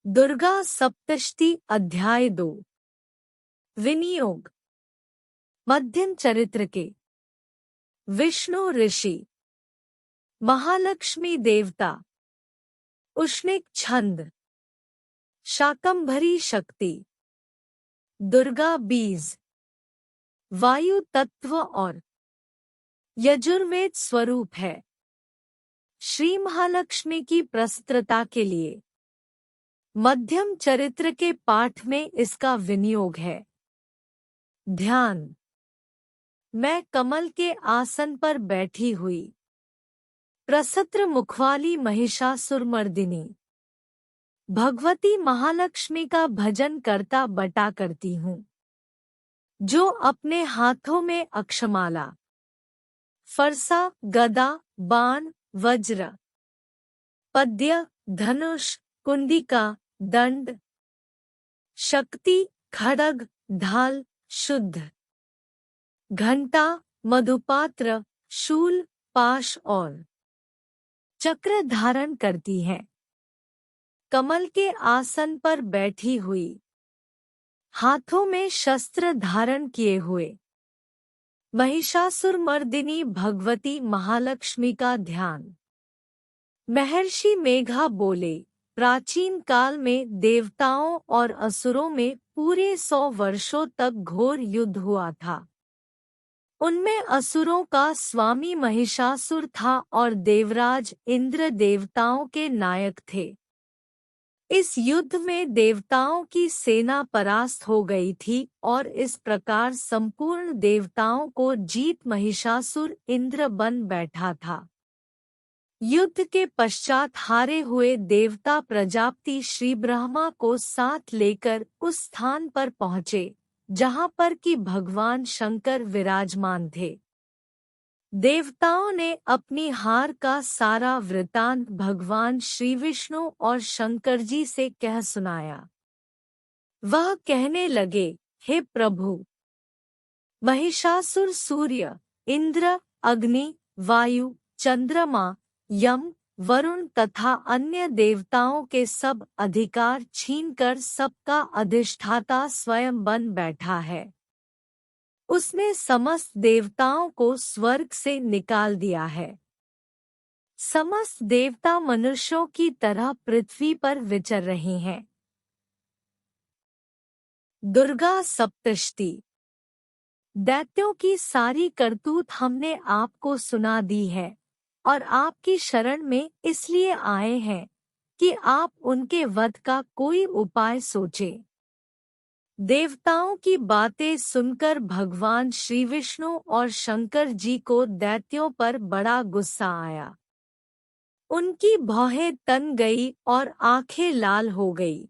दुर्गा सप्तशती अध्याय 2। विनियोग। मध्यम चरित्र के विष्णु ऋषि, महालक्ष्मी देवता, उष्णिक छंद, शाकंभरी शक्ति, दुर्गा बीज, वायु तत्व और यजुर्वेद स्वरूप है। श्री महालक्ष्मी की प्रस्तुतता के लिए मध्यम चरित्र के पाठ में इसका विनियोग है। ध्यान। मैं कमल के आसन पर बैठी हुई प्रसत्र मुखवाली महिषासुरमर्दिनी भगवती महालक्ष्मी का भजन करता बटा करती हूँ, जो अपने हाथों में अक्षमाला, फरसा, गदा, बाण, वज्र, पद्य, धनुष, कुंडिका, दंड, शक्ति, खड्ग, ढाल, शुद्ध, घंटा, मधुपात्र, शूल, पाश और चक्र धारण करती है। कमल के आसन पर बैठी हुई, हाथों में शस्त्र धारण किए हुए महिषासुरमर्दिनी भगवती महालक्ष्मी का ध्यान। महर्षि मेघा बोले, प्राचीन काल में देवताओं और असुरों में पूरे 100 वर्षों तक घोर युद्ध हुआ था। उनमें असुरों का स्वामी महिषासुर था और देवराज इंद्र देवताओं के नायक थे। इस युद्ध में देवताओं की सेना परास्त हो गई थी और इस प्रकार संपूर्ण देवताओं को जीत महिषासुर इंद्र बन बैठा था। युद्ध के पश्चात हारे हुए देवता प्रजापति श्री ब्रह्मा को साथ लेकर उस स्थान पर पहुँचे जहाँ पर कि भगवान शंकर विराजमान थे। देवताओं ने अपनी हार का सारा वृतांत भगवान श्री विष्णु और शंकर जी से कह सुनाया। वह कहने लगे, हे प्रभु, महिषासुर सूर्य, इंद्र, अग्नि, वायु, चंद्रमा, यम, वरुण तथा अन्य देवताओं के सब अधिकार छीनकर सबका अधिष्ठाता स्वयं बन बैठा है। उसने समस्त देवताओं को स्वर्ग से निकाल दिया है। समस्त देवता मनुष्यों की तरह पृथ्वी पर विचर रहे हैं। दुर्गा सप्तशती। दैत्यों की सारी करतूत हमने आपको सुना दी है और आपकी शरण में इसलिए आए हैं कि आप उनके वध का कोई उपाय सोचें। देवताओं की बातें सुनकर भगवान श्री विष्णु और शंकर जी को दैत्यों पर बड़ा गुस्सा आया। उनकी भौहें तन गई और आंखें लाल हो गई।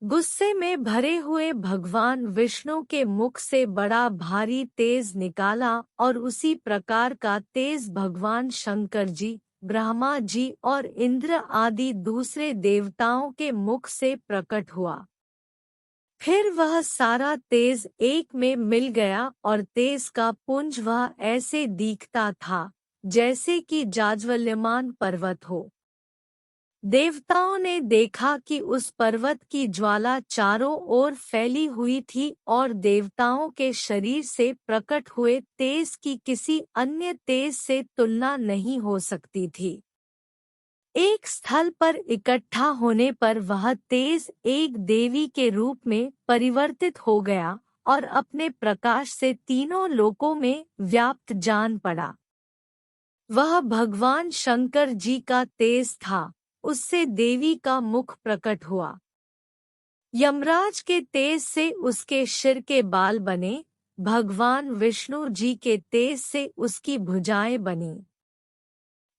गुस्से में भरे हुए भगवान विष्णु के मुख से बड़ा भारी तेज निकाला और उसी प्रकार का तेज भगवान शंकर जी, ब्रह्मा जी और इंद्र आदि दूसरे देवताओं के मुख से प्रकट हुआ। फिर वह सारा तेज एक में मिल गया और तेज का पुंज वह ऐसे दिखता था जैसे कि जाज्वल्यमान पर्वत हो। देवताओं ने देखा कि उस पर्वत की ज्वाला चारों ओर फैली हुई थी और देवताओं के शरीर से प्रकट हुए तेज की किसी अन्य तेज से तुलना नहीं हो सकती थी। एक स्थल पर इकट्ठा होने पर वह तेज एक देवी के रूप में परिवर्तित हो गया और अपने प्रकाश से तीनों लोकों में व्याप्त जान पड़ा। वह भगवान शंकर जी का तेज था। उससे देवी का मुख प्रकट हुआ। यमराज के तेज से उसके सिर के बाल बने। भगवान विष्णु जी के तेज से उसकी भुजाएं बनी।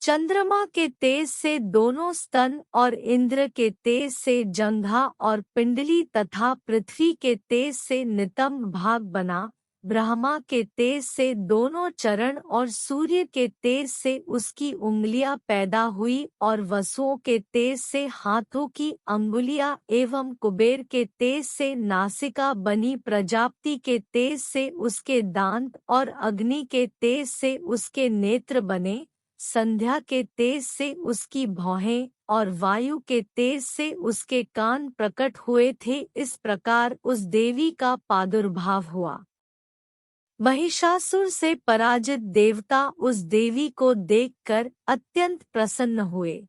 चंद्रमा के तेज से दोनों स्तन और इंद्र के तेज से जंघा और पिंडली तथा पृथ्वी के तेज से नितंब भाग बना। ब्रह्मा के तेज से दोनों चरण और सूर्य के तेज से उसकी उंगलियां पैदा हुई और वसुओं के तेज से हाथों की अंगुलियां एवं कुबेर के तेज से नासिका बनी। प्रजापति के तेज से उसके दांत और अग्नि के तेज से उसके नेत्र बने। संध्या के तेज से उसकी भौहें और वायु के तेज से उसके कान प्रकट हुए थे। इस प्रकार उस देवी का प्रादुर्भाव हुआ। महिषासुर से पराजित देवता उस देवी को देखकर अत्यंत प्रसन्न हुए।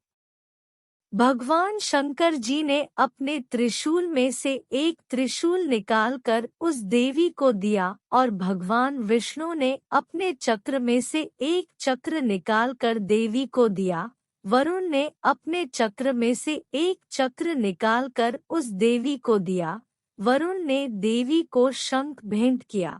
भगवान शंकर जी ने अपने त्रिशूल में से एक त्रिशूल निकालकर उस देवी को दिया और भगवान विष्णु ने अपने चक्र में से एक चक्र निकालकर देवी को दिया। वरुण ने अपने चक्र में से एक चक्र निकालकर उस देवी को दिया। वरुण ने देवी को शंख भेंट किया।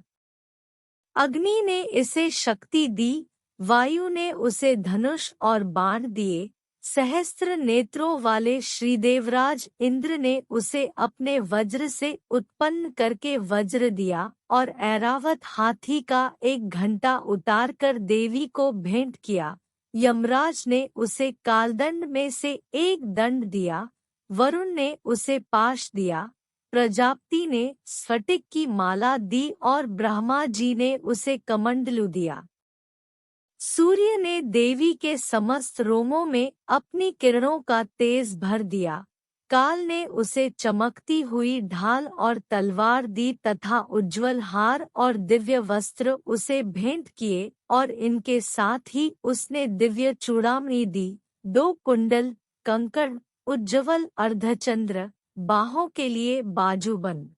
अग्नि ने इसे शक्ति दी। वायु ने उसे धनुष और बाण दिए। सहस्त्र नेत्रों वाले श्रीदेवराज इंद्र ने उसे अपने वज्र से उत्पन्न करके वज्र दिया और ऐरावत हाथी का एक घंटा उतारकर देवी को भेंट किया। यमराज ने उसे कालदंड में से एक दंड दिया। वरुण ने उसे पाश दिया। प्रजापति ने स्फटिक की माला दी और ब्रह्मा जी ने उसे कमंडलू दिया। सूर्य ने देवी के समस्त रोमों में अपनी किरणों का तेज भर दिया। काल ने उसे चमकती हुई ढाल और तलवार दी तथा उज्ज्वल हार और दिव्य वस्त्र उसे भेंट किए और इनके साथ ही उसने दिव्य चूड़ामणि दी। 2 कुंडल, कंकड़, उज्ज्वल अर्धचंद्र, बाहों के लिए बाजूबंद,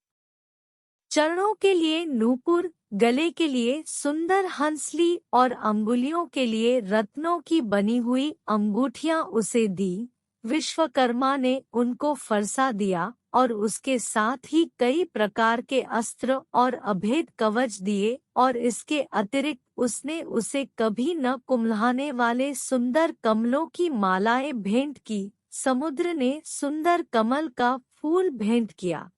चरणों के लिए नूपुर, गले के लिए सुंदर हंसली और अंगुलियों के लिए रत्नों की बनी हुई अंगूठियां उसे दी। विश्वकर्मा ने उनको फरसा दिया और उसके साथ ही कई प्रकार के अस्त्र और अभेद कवच दिए और इसके अतिरिक्त उसने उसे कभी न कुम्हलाने वाले सुंदर कमलों की मालाएं भेंट की। समुद्र ने सुंदर कमल का फूल भेंट किया।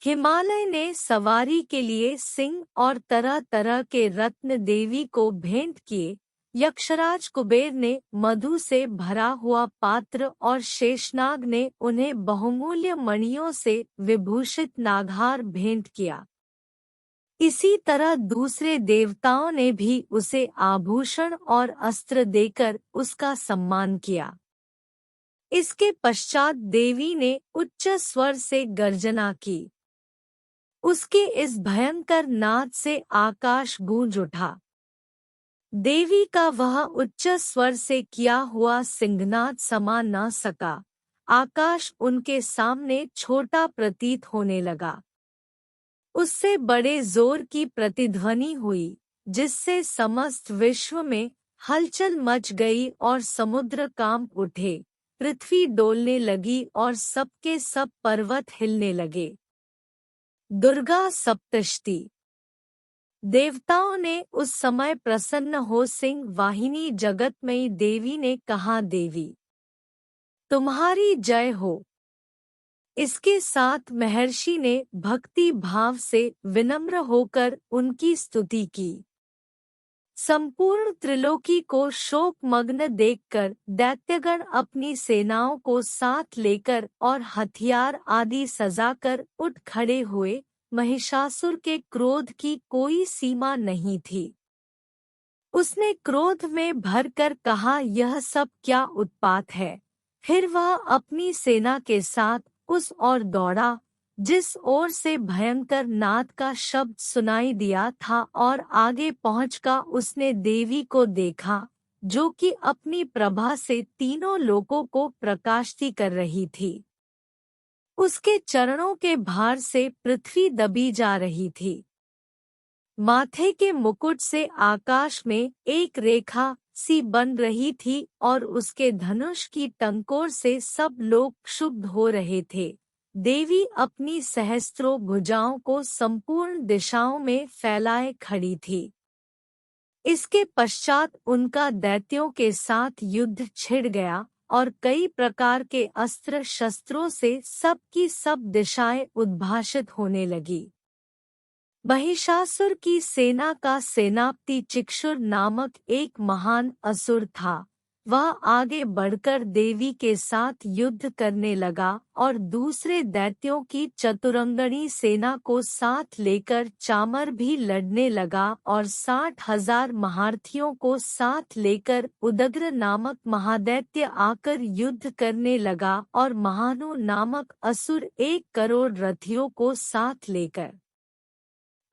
हिमालय ने सवारी के लिए सिंह और तरह तरह के रत्न देवी को भेंट किए। यक्षराज कुबेर ने मधु से भरा हुआ पात्र और शेषनाग ने उन्हें बहुमूल्य मणियों से विभूषित नागहार भेंट किया। इसी तरह दूसरे देवताओं ने भी उसे आभूषण और अस्त्र देकर उसका सम्मान किया। इसके पश्चात देवी ने उच्च स्वर से गर्जना की। उसके इस भयंकर नाद से आकाश गूंज उठा। देवी का वह उच्च स्वर से किया हुआ सिंहनाद समा न सका। आकाश उनके सामने छोटा प्रतीत होने लगा। उससे बड़े जोर की प्रतिध्वनि हुई, जिससे समस्त विश्व में हलचल मच गई और समुद्र कांप उठे। पृथ्वी डोलने लगी और सबके सब पर्वत हिलने लगे। दुर्गा सप्तशती। देवताओं ने उस समय प्रसन्न हो सिंह वाहिनी जगतमयी देवी ने कहा, देवी तुम्हारी जय हो। इसके साथ महर्षि ने भक्ति भाव से विनम्र होकर उनकी स्तुति की। संपूर्ण त्रिलोकी को शोकमग्न देखकर दैत्यगण अपनी सेनाओं को साथ लेकर और हथियार आदि सजाकर उठ खड़े हुए। महिषासुर के क्रोध की कोई सीमा नहीं थी। उसने क्रोध में भरकर कहा, यह सब क्या उत्पात है। फिर वह अपनी सेना के साथ उस ओर दौड़ा जिस ओर से भयंकर नाद का शब्द सुनाई दिया था और आगे पहुंचकर उसने देवी को देखा, जो कि अपनी प्रभा से तीनों लोकों को प्रकाशित कर रही थी। उसके चरणों के भार से पृथ्वी दबी जा रही थी। माथे के मुकुट से आकाश में एक रेखा सी बन रही थी और उसके धनुष की टंकोर से सब लोग क्षुब्ध हो रहे थे। देवी अपनी सहस्त्रों भुजाओं को संपूर्ण दिशाओं में फैलाए खड़ी थी। इसके पश्चात उनका दैत्यों के साथ युद्ध छिड़ गया और कई प्रकार के अस्त्र शस्त्रों से सब की सब दिशाएं उद्भाषित होने लगी। महिषासुर की सेना का सेनापति चिक्षुर नामक एक महान असुर था। वह आगे बढ़कर देवी के साथ युद्ध करने लगा और दूसरे दैत्यों की चतुरंगनी सेना को साथ लेकर चामर भी लड़ने लगा और 60,000 महारथियों को साथ लेकर उदग्र नामक महादैत्य आकर युद्ध करने लगा और महानु नामक असुर 1 करोड़ रथियों को साथ लेकर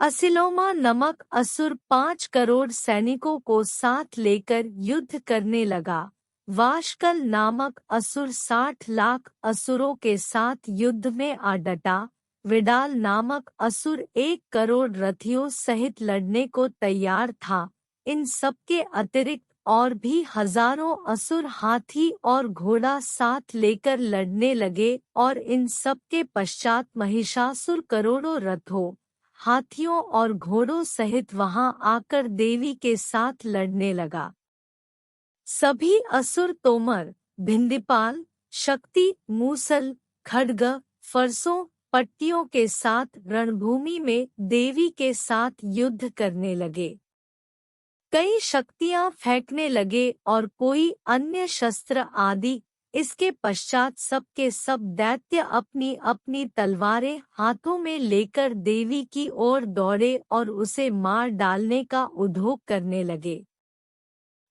असिलोमा नमक असुर 5 करोड़ सैनिकों को साथ लेकर युद्ध करने लगा। वाशकल नामक असुर 60 लाख असुरों के साथ युद्ध में आ डटा। विडाल नामक असुर 1 करोड़ रथियों सहित लड़ने को तैयार था। इन सबके अतिरिक्त और भी हजारों असुर हाथी और घोड़ा साथ लेकर लड़ने लगे और इन सबके पश्चात महिषासुर करोड़ों रथों हाथियों और घोड़ों सहित वहां आकर देवी के साथ लड़ने लगा। सभी असुर तोमर, भिंदीपाल, शक्ति, मूसल, खड्ग, फरसों, पट्टियों के साथ रणभूमि में देवी के साथ युद्ध करने लगे। कई शक्तियां फेंकने लगे और कोई अन्य शस्त्र आदि। इसके पश्चात सब के सब दैत्य अपनी अपनी तलवारें हाथों में लेकर देवी की ओर दौड़े और उसे मार डालने का उद्योग करने लगे।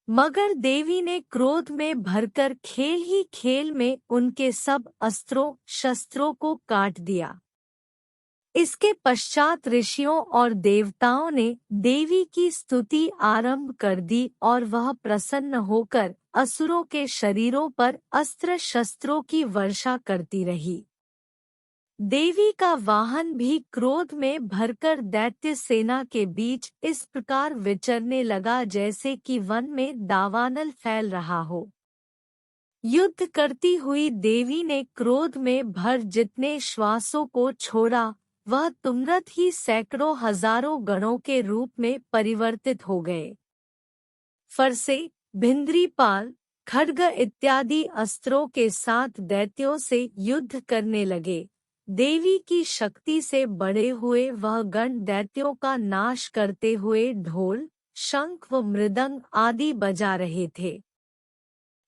मगर देवी ने क्रोध में भरकर खेल ही खेल में उनके सब अस्त्रों शस्त्रों को काट दिया। इसके पश्चात ऋषियों और देवताओं ने देवी की स्तुति आरंभ कर दी और वह प्रसन्न होकर असुरों के शरीरों पर अस्त्र शस्त्रों की वर्षा करती रही। देवी का वाहन भी क्रोध में भरकर दैत्य सेना के बीच इस प्रकार विचरने लगा जैसे कि वन में दावानल फैल रहा हो। युद्ध करती हुई देवी ने क्रोध में भर जितने श्वासों को छोड़ा वह तुरंत ही सैकड़ों हजारों गणों के रूप में परिवर्तित हो गए। फरसे, भिंद्रीपाल, खड्ग इत्यादि अस्त्रों के साथ दैत्यों से युद्ध करने लगे। देवी की शक्ति से बड़े हुए वह गण दैत्यों का नाश करते हुए ढोल, शंख व मृदंग आदि बजा रहे थे।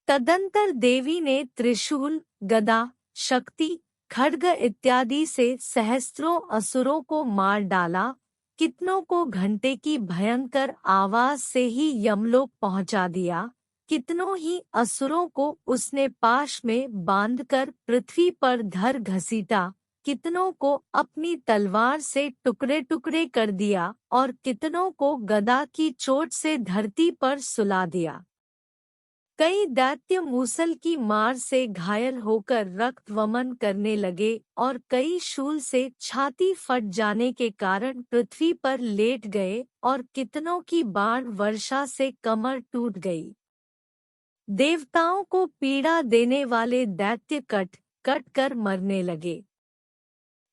तदंतर देवी ने त्रिशूल, गदा, शक्ति, खड्ग इत्यादि से सहस्त्रों असुरों को मार डाला। कितनों को घंटे की भयंकर आवाज से ही यमलोक पहुंचा दिया। कितनों ही असुरों को उसने पाश में बांधकर पृथ्वी पर धर घसीटा। कितनों को अपनी तलवार से टुकड़े टुकड़े कर दिया और कितनों को गदा की चोट से धरती पर सुला दिया। कई दैत्य मूसल की मार से घायल होकर रक्त वमन करने लगे और कई शूल से छाती फट जाने के कारण पृथ्वी पर लेट गए और कितनों की बाण वर्षा से कमर टूट गई। देवताओं को पीड़ा देने वाले दैत्य कट कट कर मरने लगे।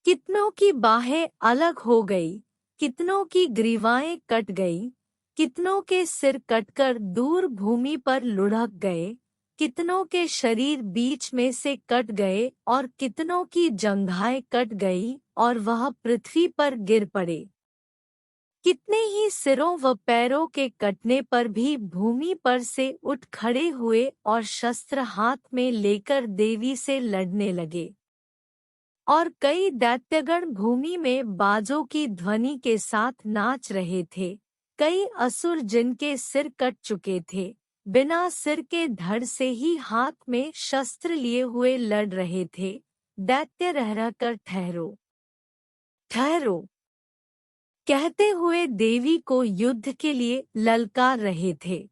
कितनों की बाहें अलग हो गई, कितनों की ग्रीवाएं कट गई, कितनों के सिर कटकर दूर भूमि पर लुढ़क गए, कितनों के शरीर बीच में से कट गए और कितनों की जंघाएं कट गई और वह पृथ्वी पर गिर पड़े। कितने ही सिरों व पैरों के कटने पर भी भूमि पर से उठ खड़े हुए और शस्त्र हाथ में लेकर देवी से लड़ने लगे। और कई दैत्यगण भूमि में बाजों की ध्वनि के साथ नाच रहे थे। कई असुर जिनके सिर कट चुके थे बिना सिर के धड़ से ही हाथ में शस्त्र लिए हुए लड़ रहे थे। दैत्य रह रहकर ठहरो ठहरो कहते हुए देवी को युद्ध के लिए ललकार रहे थे।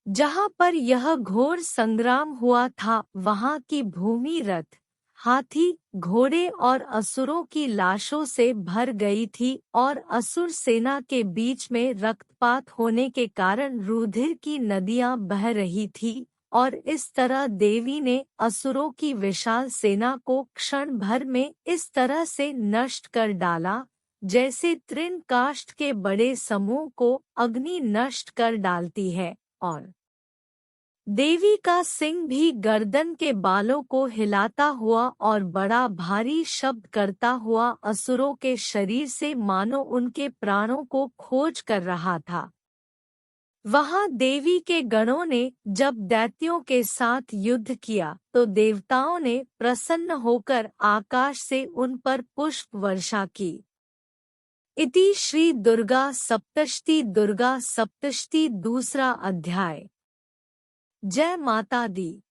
जहां पर यह घोर संग्राम हुआ था वहां की भूमि रथ, हाथी, घोड़े और असुरों की लाशों से भर गई थी और असुर सेना के बीच में रक्तपात होने के कारण रुधिर की नदियां बह रही थी और इस तरह देवी ने असुरों की विशाल सेना को क्षण भर में इस तरह से नष्ट कर डाला जैसे तृण काष्ठ के बड़े समूह को अग्नि नष्ट कर डालती है। और देवी का सिंह भी गर्दन के बालों को हिलाता हुआ और बड़ा भारी शब्द करता हुआ असुरों के शरीर से मानो उनके प्राणों को खोज कर रहा था। वहां देवी के गणों ने जब दैत्यों के साथ युद्ध किया तो देवताओं ने प्रसन्न होकर आकाश से उन पर पुष्प वर्षा की। इति श्री दुर्गा सप्तशती दूसरा अध्याय। जय माता दी।